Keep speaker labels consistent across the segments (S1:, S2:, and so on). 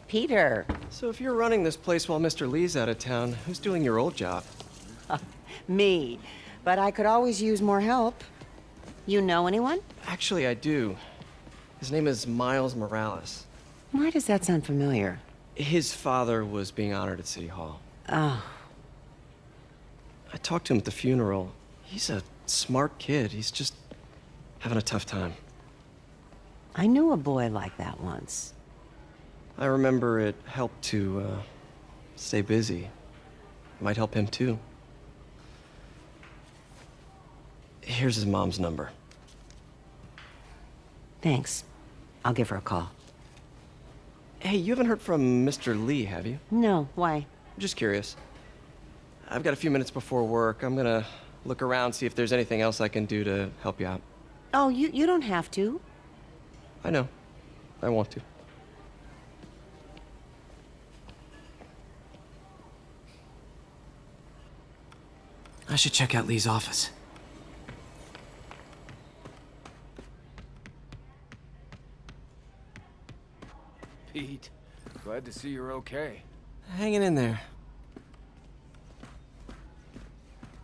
S1: Peter.
S2: So if you're running this place while Mr. Lee's out of town, who's doing your old job?
S1: Me. But I could always use more help. You know anyone?
S2: Actually, I do. His name is Miles Morales.
S1: Why does that sound familiar?
S2: His father was being honored at City Hall.
S1: Oh.
S2: I talked to him at the funeral. He's a smart kid. He's just having a tough time.
S1: I knew a boy like that once.
S2: I remember it helped to, stay busy. Might help him, too. Here's his mom's number.
S1: Thanks. I'll give her a call.
S2: Hey, you haven't heard from Mr. Lee, have you?
S1: No, why?
S2: Just curious. I've got a few minutes before work. I'm gonna look around, see if there's anything else I can do to help you out.
S1: Oh, you don't have to.
S2: I know. I want to.
S3: I should check out Lee's office.
S4: Pete, glad to see you're okay.
S3: Hanging in there.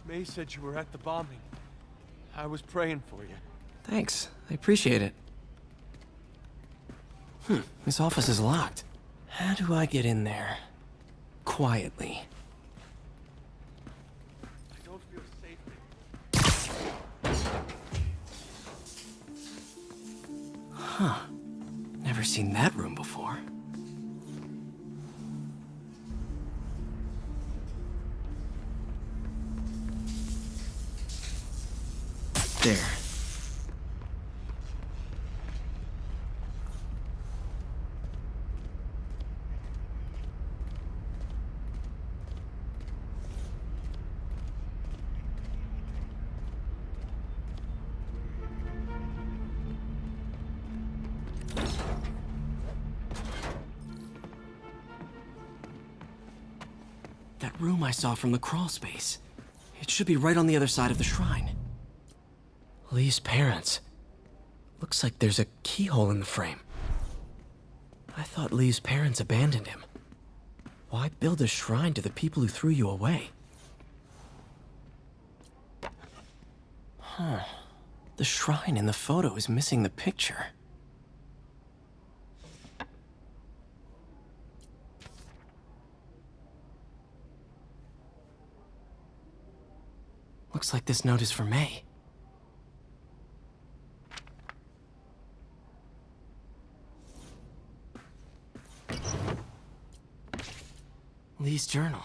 S5: May said you were at the bombing. I was praying for you.
S3: Thanks. I appreciate it. This office is locked. How do I get in there? Quietly.
S5: I don't feel safe.
S3: Huh. Never seen that room before. There. That room I saw from the crawl space. It should be right on the other side of the shrine. Lee's parents. Looks like there's a keyhole in the frame. I thought Lee's parents abandoned him. Why build a shrine to the people who threw you away? Huh. The shrine in the photo is missing the picture. Looks like this note is for May. Lee's journal.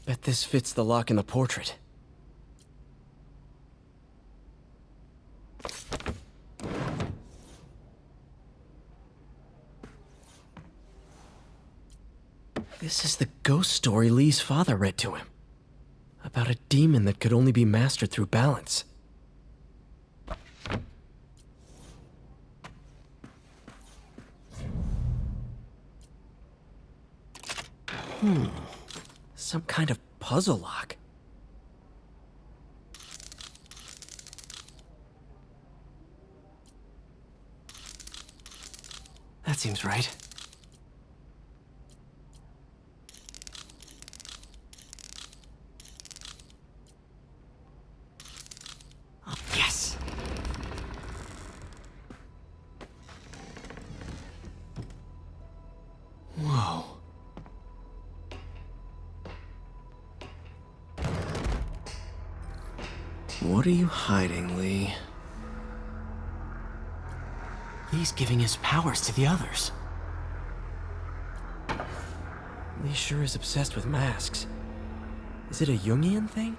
S3: Bet this fits the lock in the portrait. This is the ghost story Lee's father read to him. About a demon that could only be mastered through balance. Some kind of puzzle lock. That seems right. Oh, yes! Whoa. What are you hiding, Lee? Lee's giving his powers to the others. Lee sure is obsessed with masks. Is it a Jungian thing?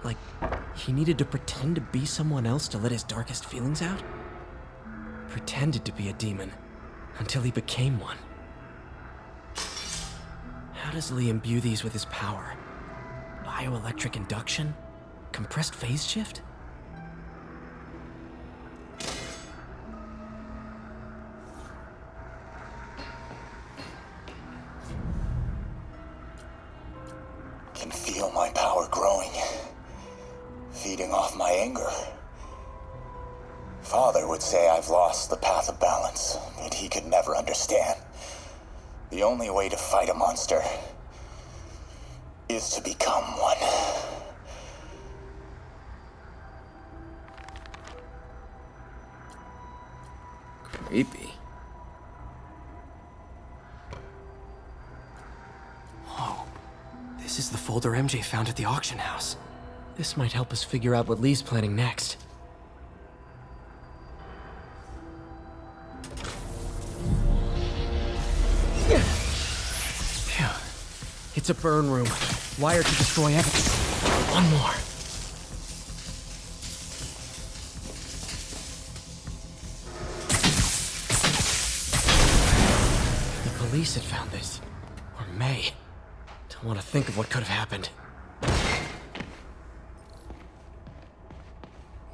S3: Like, he needed to pretend to be someone else to let his darkest feelings out? Pretended to be a demon, until he became one. How does Lee imbue these with his power? Bioelectric induction? Compressed phase shift?
S6: Can feel my power growing, feeding off my anger. Father would say I've lost the path of balance, but he could never understand. The only way to fight a monster is to become one.
S4: Creepy.
S3: This is the folder MJ found at the auction house. This might help us figure out what Lee's planning next. Phew. It's a burn room. Wired to destroy evidence. One more. The police had found this. Or may. Don't want to think of what could have happened.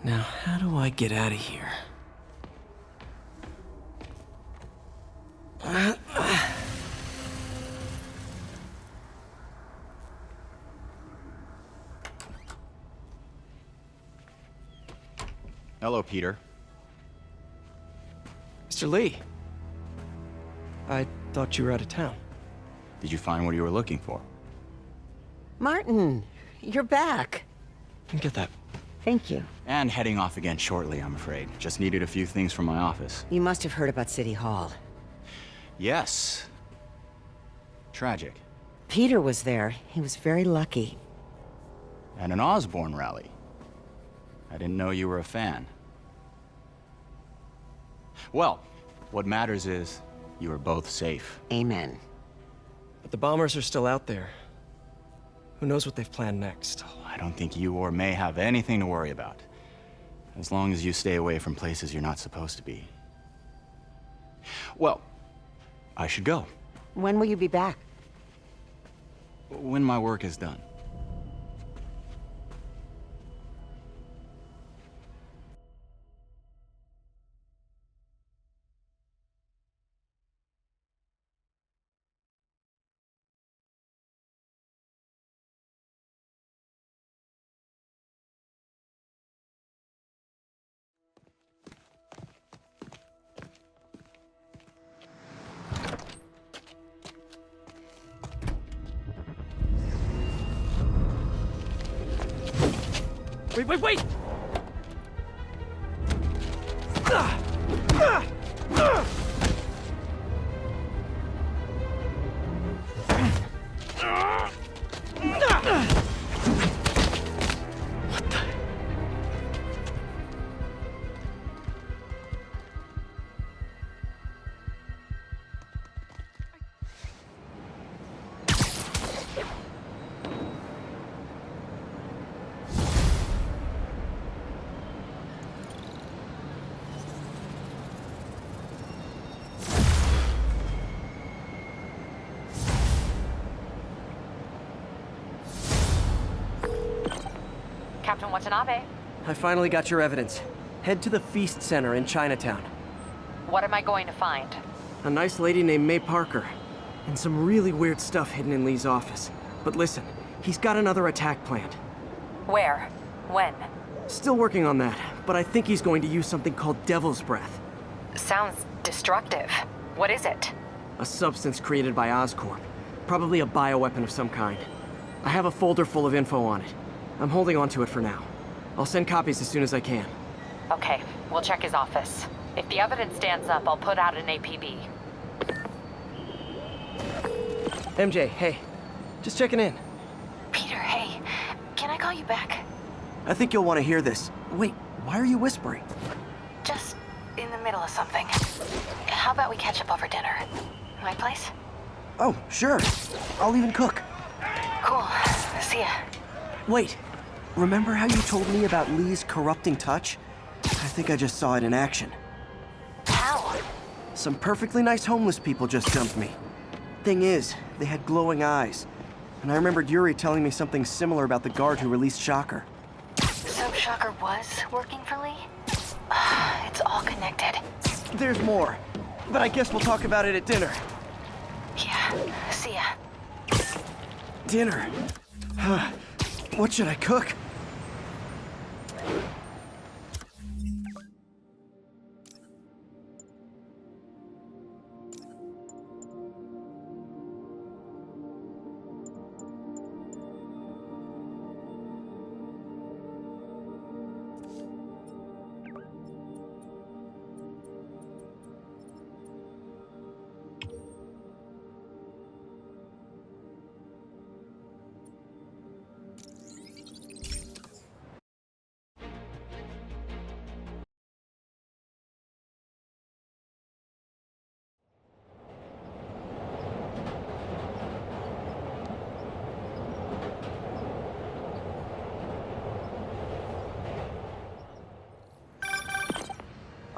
S3: Now, how do I get out of here?
S7: Hello, Peter.
S2: Mr. Lee. I thought you were out of town.
S7: Did you find what you were looking for?
S1: Martin, you're back.
S2: You can get that.
S1: Thank you.
S7: And heading off again shortly, I'm afraid. Just needed a few things from my office.
S1: You must have heard about City Hall.
S7: Yes. Tragic.
S1: Peter was there. He was very lucky.
S7: And an Osborne rally. I didn't know you were a fan. Well, what matters is you are both safe.
S1: Amen.
S2: But the bombers are still out there. Who knows what they've planned next?
S7: I don't think you or May have anything to worry about. As long as you stay away from places you're not supposed to be. Well, I should go.
S1: When will you be back?
S7: When my work is done.
S3: Wait!
S8: Captain Watanabe,
S3: I finally got your evidence. Head to the Feast Center in Chinatown.
S8: what am I going to find?
S3: A nice lady named May Parker. And some really weird stuff hidden in Lee's office. But listen, he's got another attack planned.
S8: Where? When?
S3: Still working on that, but I think he's going to use something called Devil's Breath.
S8: Sounds destructive. What is it?
S3: A substance created by Oscorp. Probably a bioweapon of some kind. I have a folder full of info on it. I'm holding on to it for now. I'll send copies as soon as I can.
S8: Okay, we'll check his office. If the evidence stands up, I'll put out an APB.
S3: MJ, hey. Just checking in.
S8: Peter, hey. Can I call you back?
S3: I think you'll want to hear this. Wait, why are you whispering?
S8: Just in the middle of something. How about we catch up over dinner? My place?
S3: Oh, sure. I'll even cook.
S8: Cool. See ya.
S3: Wait, remember how you told me about Lee's corrupting touch? I think I just saw it in action.
S8: How?
S3: Some perfectly nice homeless people just jumped me. Thing is, they had glowing eyes. And I remembered Yuri telling me something similar about the guard who released Shocker.
S8: So Shocker was working for Lee? It's all connected.
S3: There's more, but I guess we'll talk about it at dinner.
S8: Yeah, see ya.
S3: Dinner? What should I cook?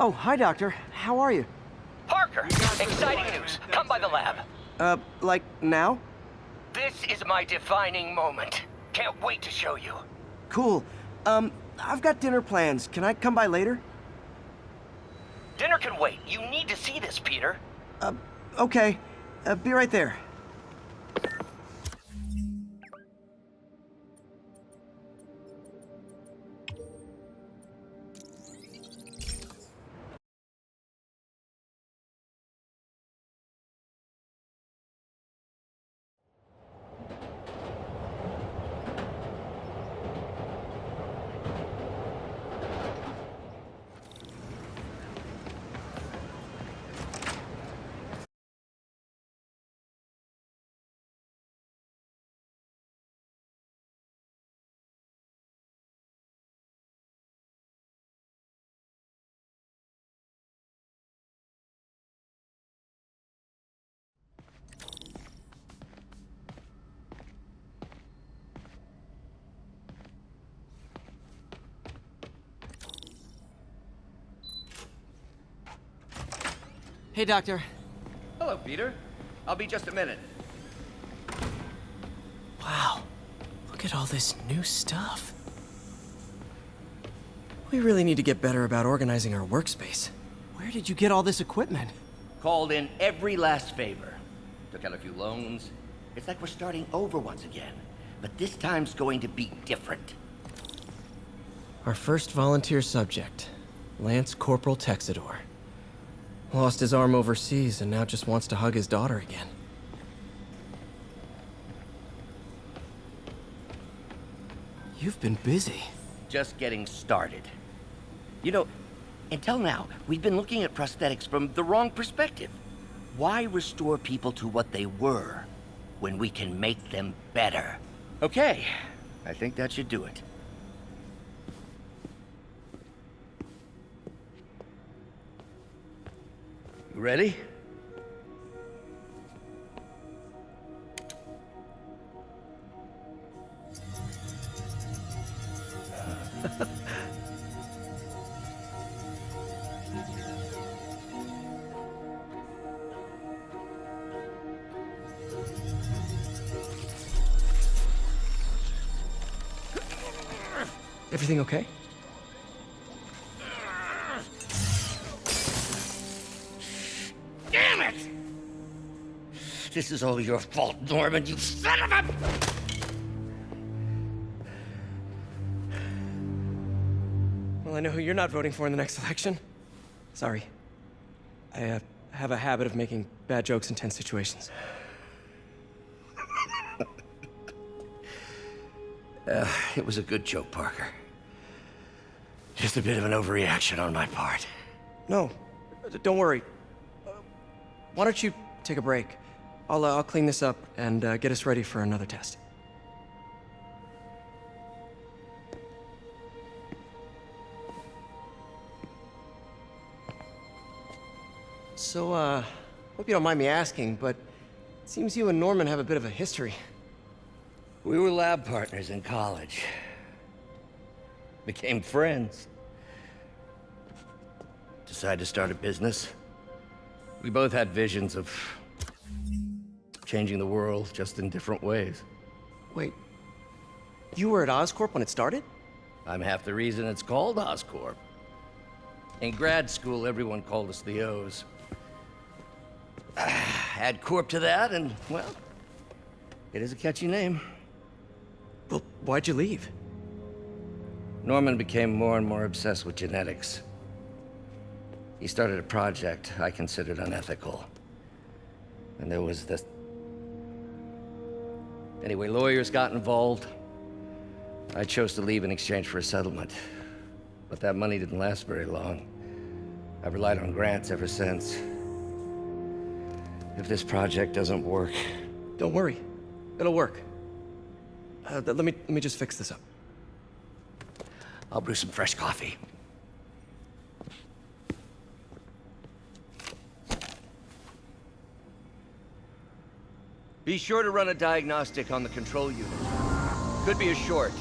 S2: Oh, hi, Doctor. How are you?
S9: Parker, exciting news. Come by the lab.
S2: Like now?
S9: This is my defining moment. Can't wait to show you.
S2: Cool. I've got dinner plans. Can I come by later?
S9: Dinner can wait. You need to see this, Peter.
S2: Okay. Be right there.
S3: Hey, Doctor.
S9: Hello, Peter. I'll be just a minute.
S3: Wow. Look at all this new stuff. We really need to get better about organizing our workspace. Where did you get all this equipment?
S9: Called in every last favor. Took out a few loans. It's like we're starting over once again. But this time's going to be different.
S3: Our first volunteer subject, Lance Corporal Texador. Lost his arm overseas and now just wants to hug his daughter again. You've been busy.
S9: Just getting started. You know, until now, we've been looking at prosthetics from the wrong perspective. Why restore people to what they were when we can make them better? Okay, I think that should do it. You ready?
S3: Everything okay?
S9: Damn it! This is all your fault, Norman, you son of a...
S3: Well, I know who you're not voting for in the next election. Sorry. I have a habit of making bad jokes in tense situations.
S9: It was a good joke, Parker. Just a bit of an overreaction on my part.
S3: No, don't worry. Why don't you take a break? I'll clean this up and get us ready for another test. So, hope you don't mind me asking, but it seems you and Norman have a bit of a history.
S9: We were lab partners in college. Became friends. Decided to start a business. We both had visions of changing the world, just in different ways.
S3: Wait, you were at Oscorp when it started?
S9: I'm half the reason it's called Oscorp. In grad school, everyone called us the O's. Add Corp to that, and, well, it is a catchy name.
S3: Well, why'd you leave?
S9: Norman became more and more obsessed with genetics. He started a project I considered unethical. And there was this... Anyway, lawyers got involved. I chose to leave in exchange for a settlement. But that money didn't last very long. I've relied on grants ever since. If this project doesn't work...
S3: Don't worry. It'll work. Let me just fix this up.
S9: I'll brew some fresh coffee. Be sure to run a diagnostic on the control unit. Could be a short.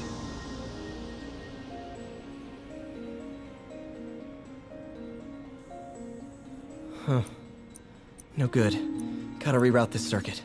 S3: No good. Gotta reroute this circuit.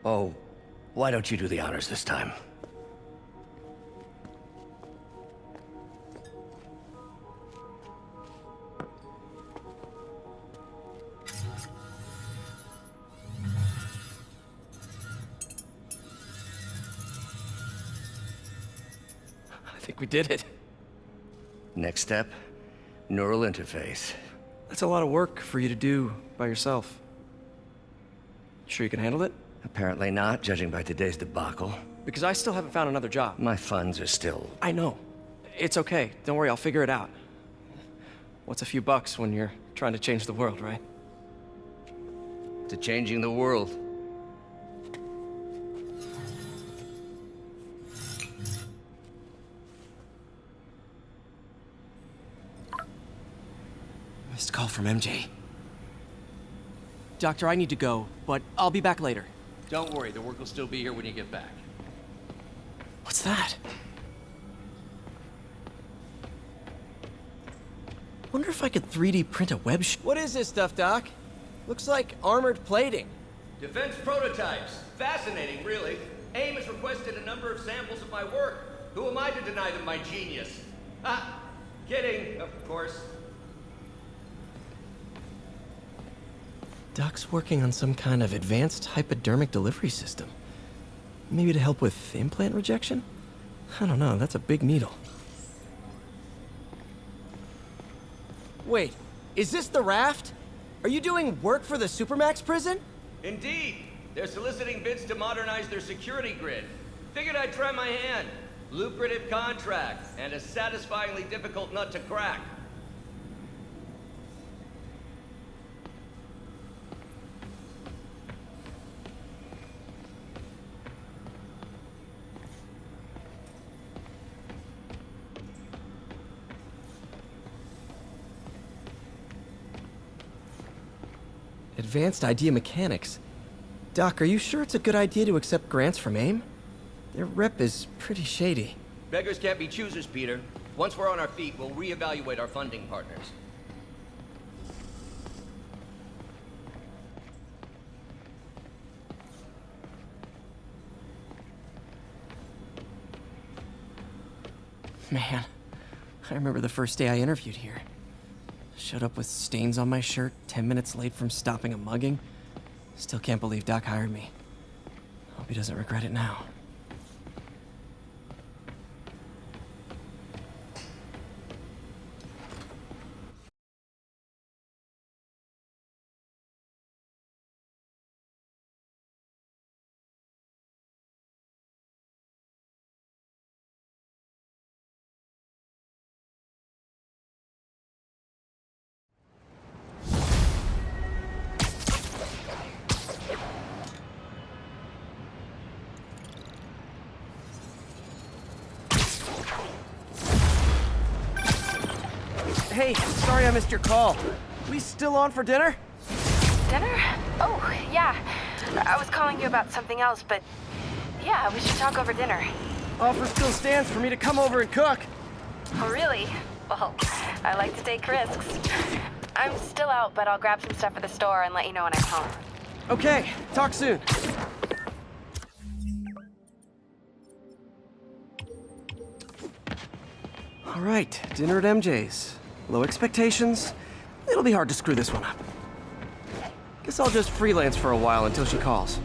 S9: Oh, why don't you do the honors this time?
S3: I think we did it.
S9: Next step, neural interface.
S2: That's a lot of work for you to do by yourself. Sure you can handle it?
S9: Apparently not, judging by today's debacle.
S2: Because I still haven't found another job.
S9: My funds are still...
S2: I know. It's okay. Don't worry, I'll figure it out. What's a few bucks when you're trying to change the world, right?
S9: to changing the world.
S3: Missed call from MJ. Doctor, I need to go, but I'll be back later.
S10: Don't worry, the work will still be here when you get back.
S3: What's that? Wonder if I could 3D print a web
S5: What is this stuff, Doc? Looks like armored plating.
S10: Defense prototypes. Fascinating, really. AIM has requested a number of samples of my work. Who am I to deny them my genius? Ah, kidding, of course.
S3: Doc's working on some kind of advanced hypodermic delivery system. Maybe to help with implant rejection? I don't know, that's a big needle.
S5: Wait, is this the raft? Are you doing work for the Supermax prison?
S10: Indeed. They're soliciting bids to modernize their security grid. Figured I'd try my hand. Lucrative contract, and a satisfyingly difficult nut to crack.
S3: Advanced idea mechanics. Doc, are you sure it's a good idea to accept grants from AIM? Their rep is pretty shady.
S10: Beggars can't be choosers, Peter. Once we're on our feet, we'll reevaluate our funding partners.
S3: Man, I remember the first day I interviewed here. Showed up with stains on my shirt, 10 minutes late from stopping a mugging. Still can't believe Doc hired me. Hope he doesn't regret it now.
S5: Hey, sorry I missed your call. We still on for dinner?
S8: Dinner? Oh, yeah. I was calling you about something else, but yeah, we should talk over dinner.
S5: Offer still stands for me to come over and cook.
S8: Oh, really? Well, I like to take risks. I'm still out, but I'll grab some stuff at the store and let you know when I'm home.
S5: Okay, talk soon. All right, dinner at MJ's. Low expectations. It'll be hard to screw this one up. Guess I'll just freelance for a while until she calls.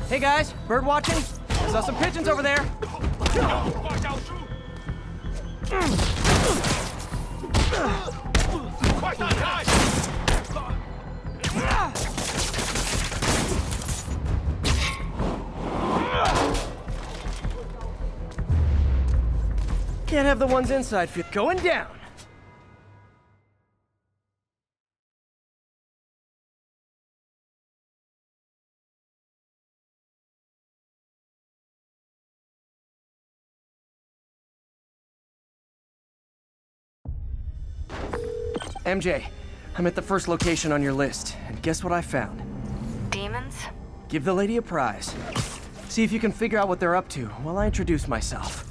S5: Hey guys, bird watching? Saw some pigeons over there. Can't have the ones inside feel going down. MJ, I'm at the first location on your list, and guess what I found?
S8: Demons?
S5: Give the lady a prize. See if you can figure out what they're up to while I introduce myself.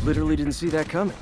S5: Literally didn't see that coming.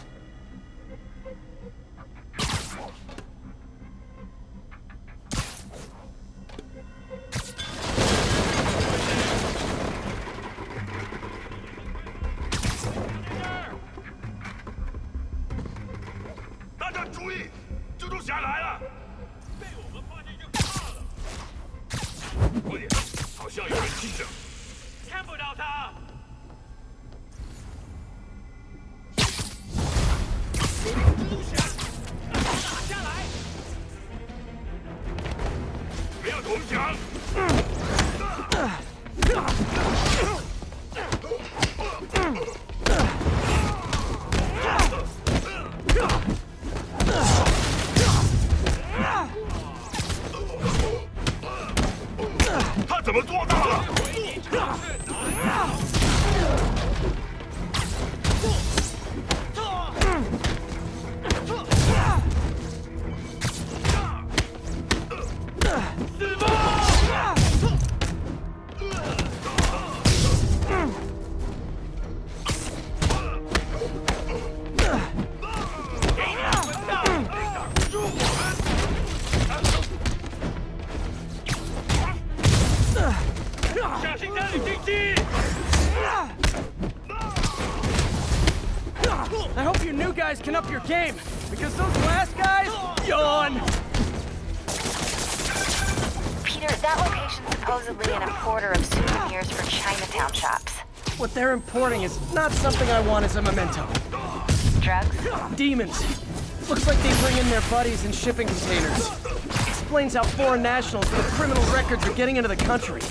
S5: I hope you new guys can up your game, because those last guys, yawn.
S8: Peter, that location's supposedly an importer of souvenirs for Chinatown shops.
S5: What they're importing is not something I want as a memento.
S8: Drugs?
S5: Demons. Looks like they bring in their buddies in shipping containers. Explains how foreign nationals with criminal records are getting into the country.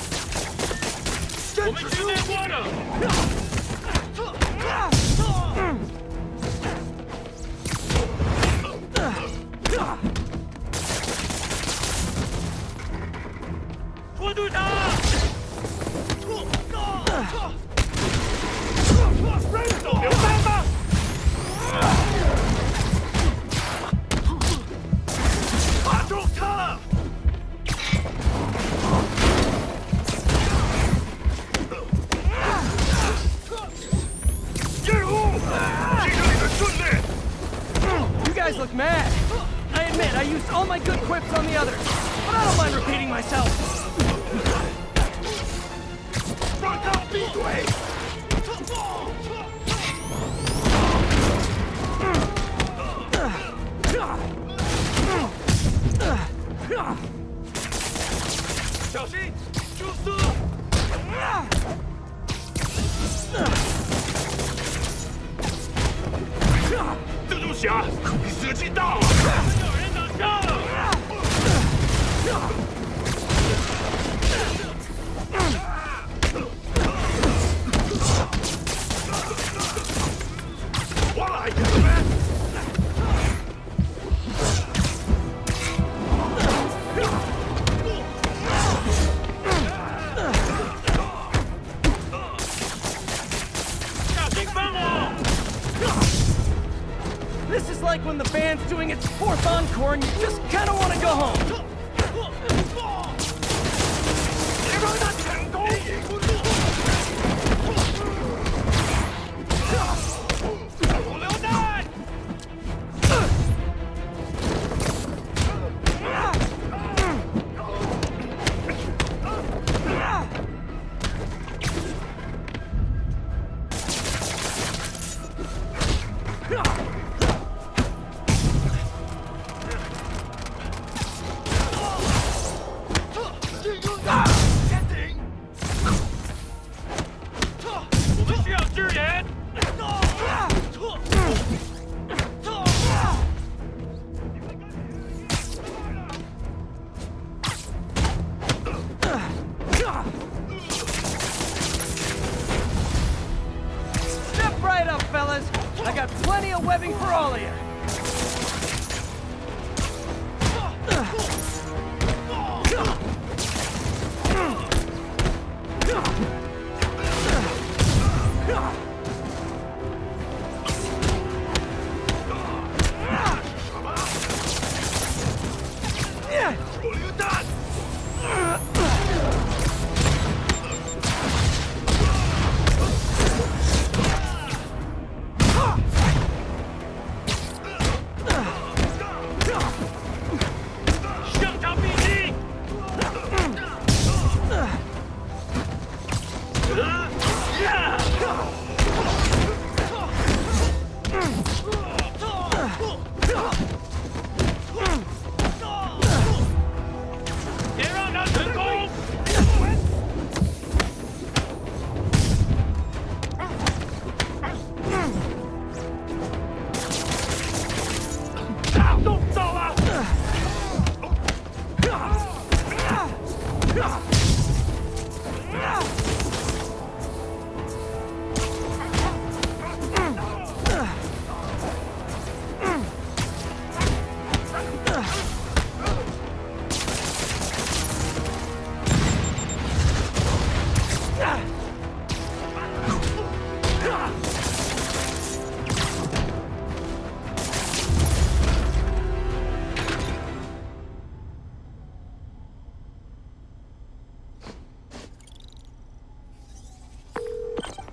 S5: You guys look mad. I admit, I used all my good quips on the others, but I don't mind repeating myself. This is like when the band's doing its fourth encore and you just kind of want to go home. Step right up, fellas. I got plenty of webbing for all of you.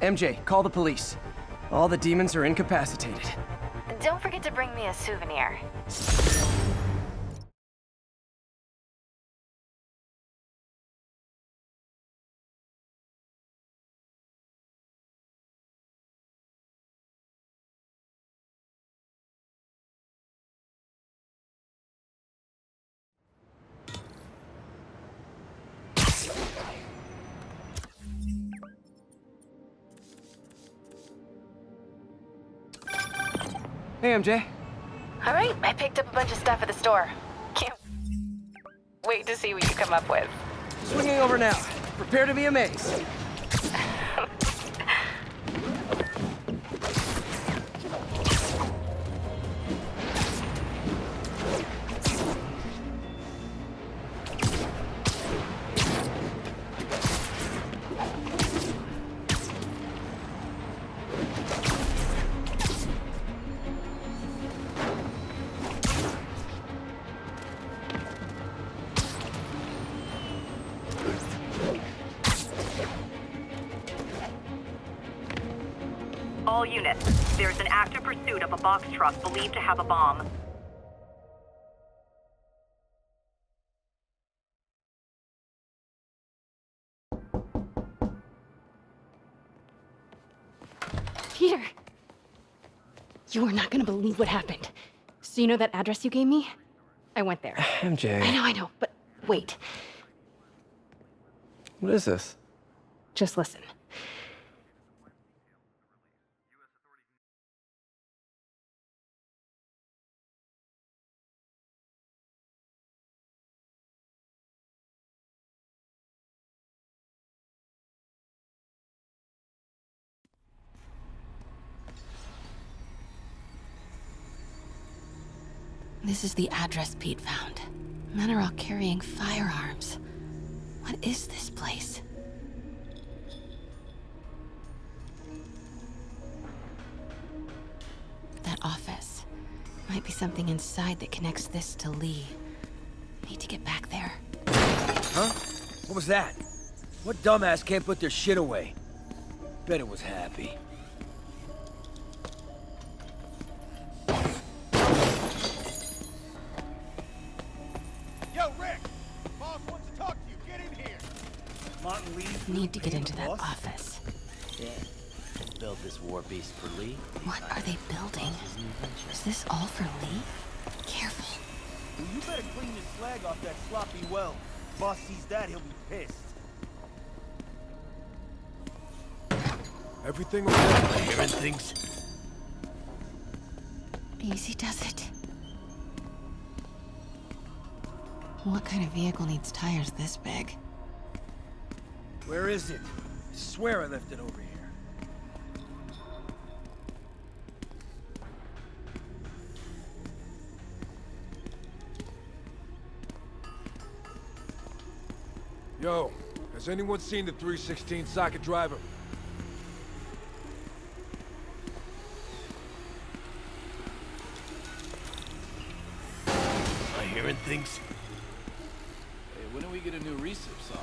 S5: MJ, call the police. All the demons are incapacitated.
S8: Don't forget to bring me a souvenir.
S5: Hey, MJ.
S8: All right, I picked up a bunch of stuff at the store. Can't wait to see what you come up with.
S5: Swinging over now. Prepare to be amazed.
S11: All units, there's an active pursuit of a box truck believed to have a bomb.
S12: Peter! You are not gonna believe what happened. So you know that address you gave me? I went there.
S5: MJ.
S12: I know, but wait.
S5: What is this?
S12: Just listen. This is the address Pete found. Men are all carrying firearms. What is this place? That office. Might be something inside that connects this to Lee. Need to get back there.
S4: Huh? What was that? What dumbass can't put their shit away? Bet it was Happy.
S6: Yo, Rick! Boss wants to talk to you. Get in here.
S4: Martin Lee.
S12: Need to get into that office.
S9: Yeah. Build this war beast for Lee.
S12: What are they building? Is this all for Lee? Careful.
S13: Well, you better clean your slag off that sloppy well. Boss sees that, he'll be pissed.
S4: Everything okay? Hearing things.
S12: Easy does it. What kind of vehicle needs tires this big?
S4: Where is it? I swear I left it over here. Yo, has anyone seen the 316 socket driver? Am I hearing things?
S13: Hey, when do we get a new recip saw?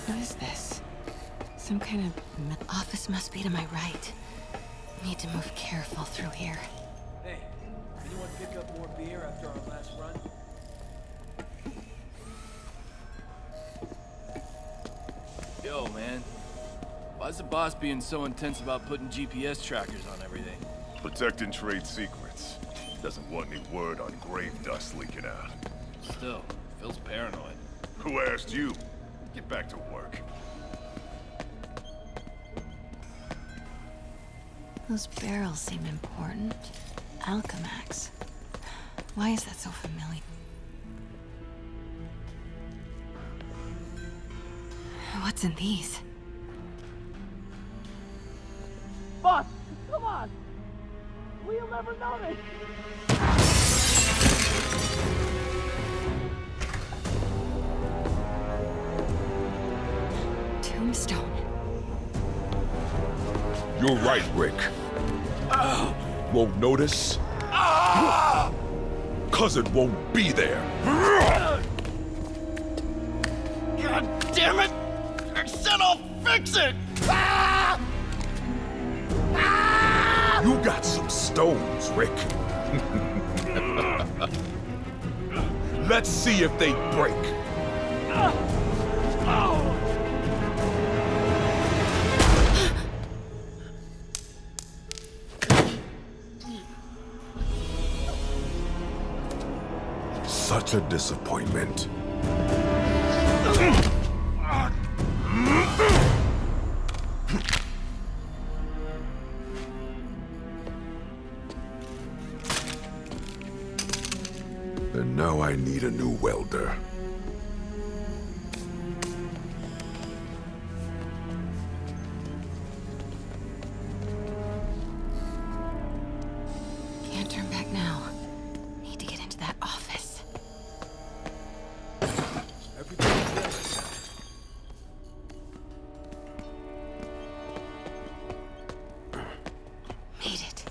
S12: What is this? Some kind of office must be to my right. Need to move careful through here.
S13: Hey, anyone pick up more beer after our last run? Yo, man. Why's the boss being so intense about putting GPS trackers on everything?
S14: Protecting trade secrets. Doesn't want any word on grave dust leaking out.
S13: Still, Phil's paranoid.
S14: Who asked you? Get back to work.
S12: Those barrels seem important. Alchemax. Why is that so familiar? What's in these?
S13: Boss, come on! We'll never know this!
S12: Tombstone.
S14: You're right, Rick. Won't notice? Cause it won't be there.
S9: God damn it! I said I'll fix it!
S14: You got some stones, Rick. Let's see if they break. Such a disappointment. And now I need a new welder.
S12: Can't turn back now. Need to get into that office. Made it.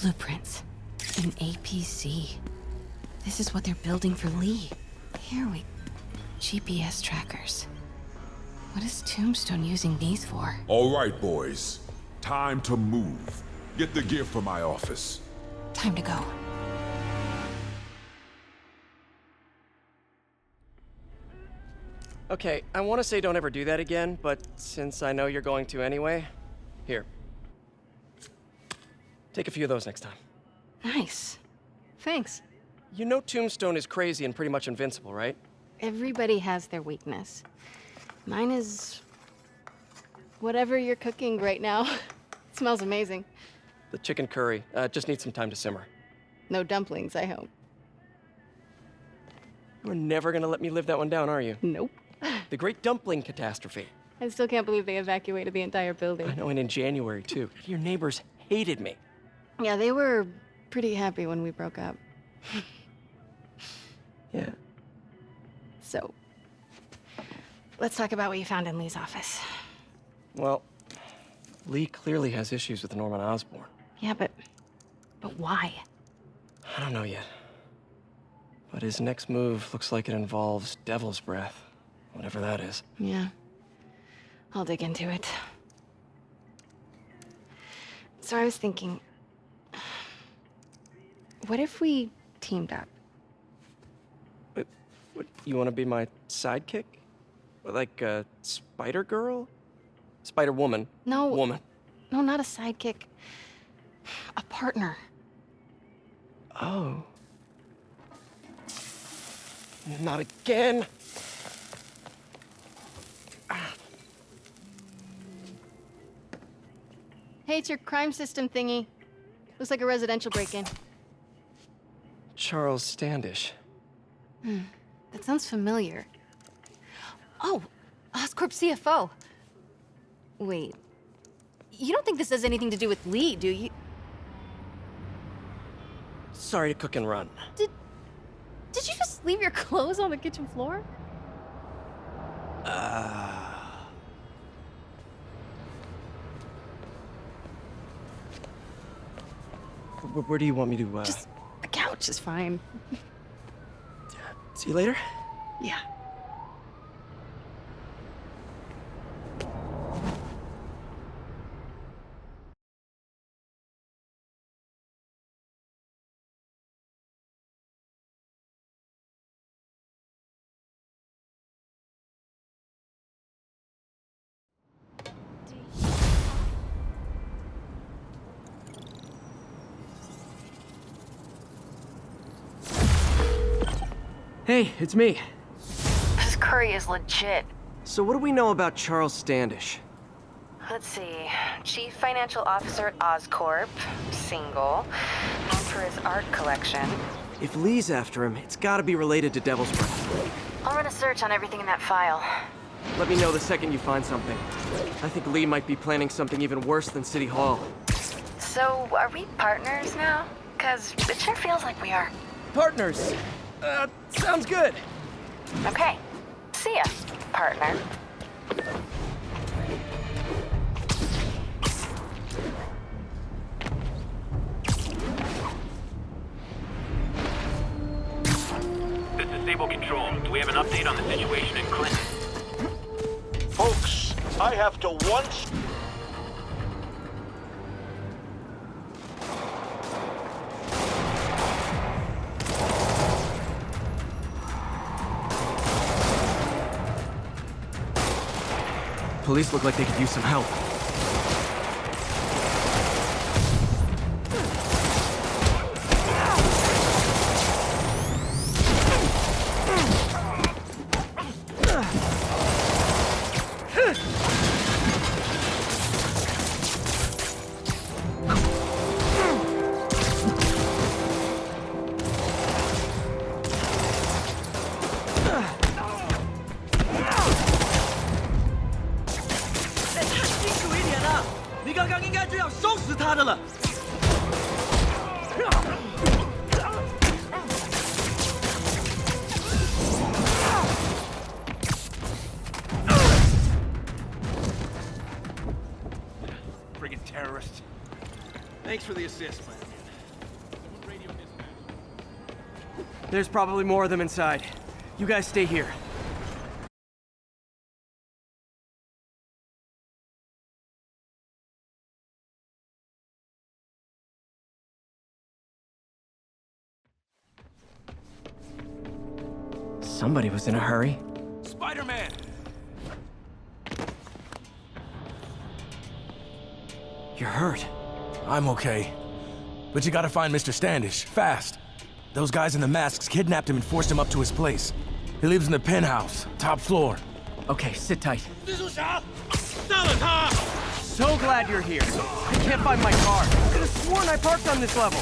S12: Blueprints. An APC. This is what they're building for Lee. Here we... GPS trackers. What is Tombstone using these for?
S14: All right, boys. Time to move. Get the gear from my office.
S12: Time to go.
S2: Okay, I want to say don't ever do that again, but since I know you're going to anyway, here. Take a few of those next time.
S12: Nice. Thanks.
S2: You know Tombstone is crazy and pretty much invincible, right?
S12: Everybody has their weakness. Mine is... whatever you're cooking right now. It smells amazing.
S2: The chicken curry. Just needs some time to simmer.
S12: No dumplings, I hope.
S2: You're never gonna let me live that one down, are you?
S12: Nope.
S2: The Great Dumpling Catastrophe.
S12: I still can't believe they evacuated the entire building.
S2: I know, and in January, too. Your neighbors hated me.
S12: Yeah, they were pretty happy when we broke up.
S2: Yeah.
S12: So, let's talk about what you found in Lee's office.
S2: Well, Lee clearly has issues with Norman Osborn.
S12: Yeah, but why?
S2: I don't know yet. But his next move looks like it involves Devil's Breath. Whatever that is.
S12: Yeah. I'll dig into it. So I was thinking, what if we teamed up?
S2: What, you want to be my sidekick? Like a Spider Girl? Spider Woman?
S12: No.
S2: Woman.
S12: No, not a sidekick. A partner.
S2: Oh. Not again.
S12: Hey, it's your crime system thingy. Looks like a residential break-in.
S2: Charles Standish.
S12: That sounds familiar. Oh, Oscorp CFO. Wait. You don't think this has anything to do with Lee, do you?
S2: Sorry to cook and run.
S12: Did you just leave your clothes on the kitchen floor?
S2: Where do you want me to,
S12: Just a couch is fine.
S2: See you later?
S12: Yeah.
S5: Hey, it's me.
S8: This curry is legit.
S5: So what do we know about Charles Standish?
S8: Let's see. Chief Financial Officer at Oscorp. Single. Known for his art collection.
S5: If Lee's after him, it's gotta be related to Devil's Breath.
S8: I'll run a search on everything in that file.
S5: Let me know the second you find something. I think Lee might be planning something even worse than City Hall.
S8: So, are we partners now? 'Cause it sure feels like we are.
S2: Partners. Sounds good.
S8: Okay. See ya, partner.
S15: This is Sable Control. Do we have an update on the situation in Clinton?
S16: Folks, I have to once...
S5: Police look like they could use some help.
S13: Thanks for the assist, man.
S5: There's probably more of them inside. You guys stay here.
S2: Somebody was in a hurry.
S13: Spider-Man!
S2: You're hurt.
S17: I'm okay. But you gotta find Mr. Standish, fast. Those guys in the masks kidnapped him and forced him up to his place. He lives in the penthouse, top floor.
S2: Okay, sit tight.
S5: So glad you're here. I can't find my car. I could have sworn I parked on this level.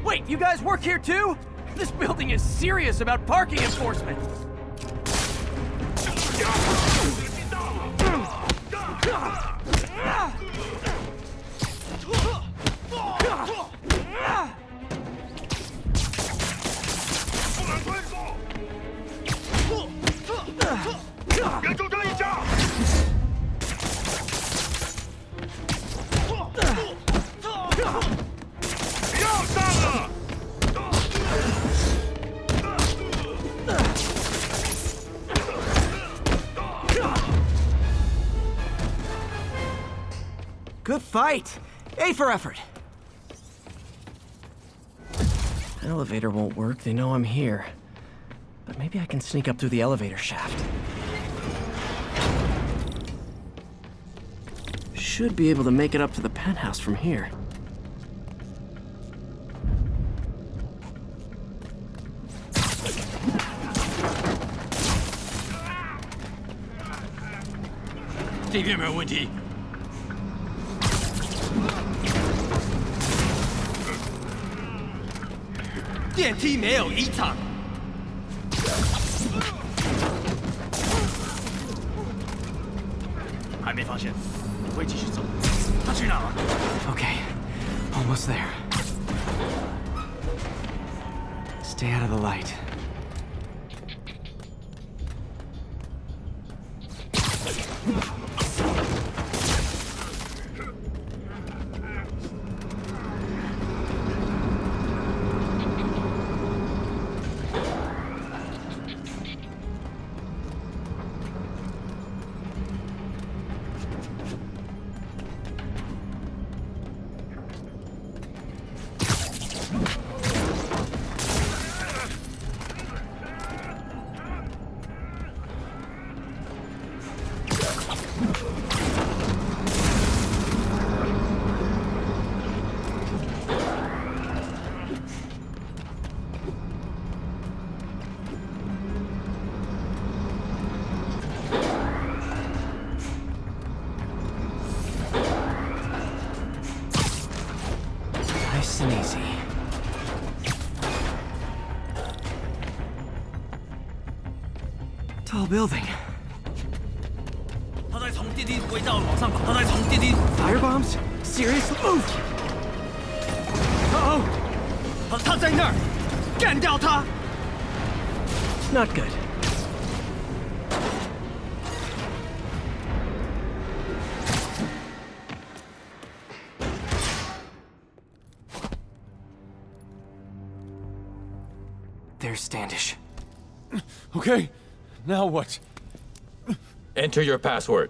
S5: Wait, you guys work here too? This building is serious about parking enforcement. Good fight. A for effort.
S2: Elevator won't work. They know I'm here. But maybe I can sneak up through the elevator shaft. Should be able to make it up to the penthouse from here. Okay, almost there. Stay out of the light.
S3: and easy. Tall building. Firebombs? Seriously? Move! Uh-oh! Not good. There's Standish.
S17: Okay, now what?
S15: Enter your password.